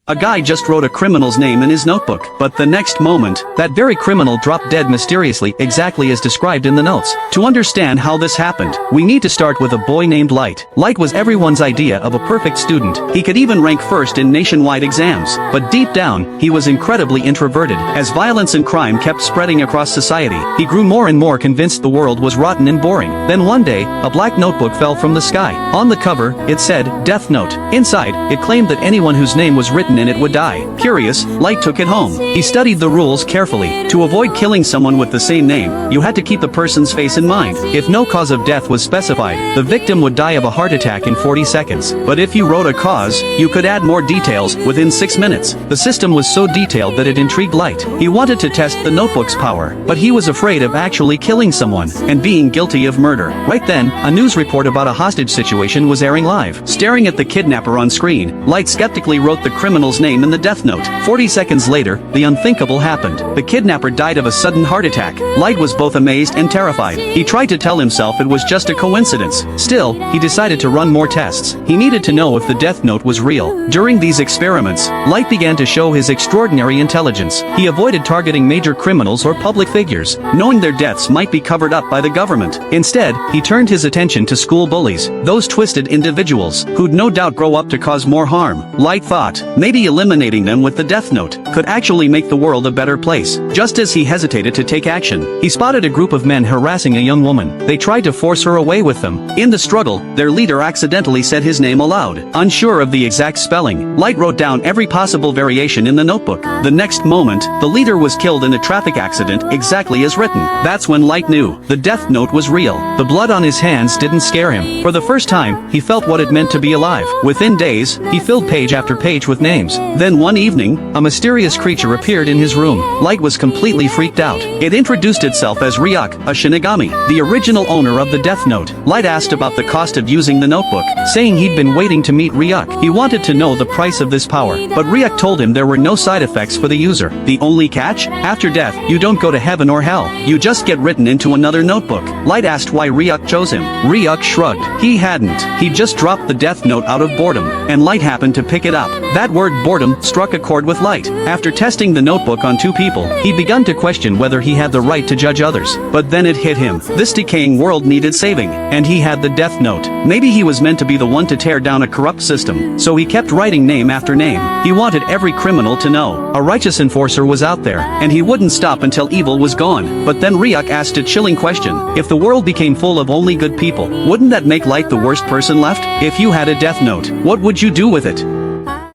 A guy just wrote a criminal's name in his notebook, but the next moment, that very criminal dropped dead mysteriously exactly as described in the notes. To understand how this happened, we need to start with a boy named Light. Light was everyone's idea of a perfect student. He could even rank first in nationwide exams, but deep down, he was incredibly introverted. As violence and crime kept spreading across society, he grew more and more convinced the world was rotten and boring. Then one day, a black notebook fell from the sky. On the cover, it said, Death Note. Inside, it claimed that anyone whose name was written in it would die. Curious, Light took it home. He studied the rules carefully. To avoid killing someone with the same name, you had to keep the person's face in mind. If no cause of death was specified, the victim would die of a heart attack in 40 seconds. But if you wrote a cause, you could add more details within 6 minutes. The system was so detailed that it intrigued Light. He wanted to test the notebook's power, but he was afraid of actually killing someone and being guilty of murder. Right then, a news report about a hostage situation was airing live. Staring at the kidnapper on screen, Light skeptically wrote the criminal's name in the death note. 40 seconds later, the unthinkable happened. The kidnapper died of a sudden heart attack. Light was both amazed and terrified. He tried to tell himself it was just a coincidence. Still, he decided to run more tests. He needed to know if the death note was real. During these experiments, Light began to show his extraordinary intelligence. He avoided targeting major criminals or public figures, knowing their deaths might be covered up by the government. Instead, he turned his attention to school bullies, those twisted individuals who'd no doubt grow up to cause more harm. Light thought, maybe eliminating them with the death note could actually make the world a better place. Just as he hesitated to take action, he spotted a group of men harassing a young woman. They tried to force her away with them. In the struggle, their leader accidentally said his name aloud. Unsure of the exact spelling, Light wrote down every possible variation in the notebook. The next moment, the leader was killed in a traffic accident exactly as written. That's when Light knew the death note was real. The blood on his hands didn't scare him. For the first time, he felt what it meant to be alive. Within days, he filled page after page with names. Then one evening, a mysterious creature appeared in his room. Light was completely freaked out. It introduced itself as Ryuk, a Shinigami, the original owner of the death note. Light asked about the cost of using the notebook, saying he'd been waiting to meet Ryuk. He wanted to know the price of this power, but Ryuk told him there were no side effects for the user. The only catch? After death, you don't go to heaven or hell. You just get written into another notebook. Light asked why Ryuk chose him. Ryuk shrugged. He hadn't. He just dropped the death note out of boredom, and Light happened to pick it up. That word boredom struck a chord with Light. After testing the notebook on 2 people, he began to question whether he had the right to judge others. But then it hit him. This decaying world needed saving, and he had the death note. Maybe he was meant to be the one to tear down a corrupt system, so he kept writing name after name. He wanted every criminal to know a righteous enforcer was out there, and he wouldn't stop until evil was gone. But then Ryuk asked a chilling question. If the world became full of only good people, wouldn't that make Light the worst person left? If you had a death note, what would you do with it?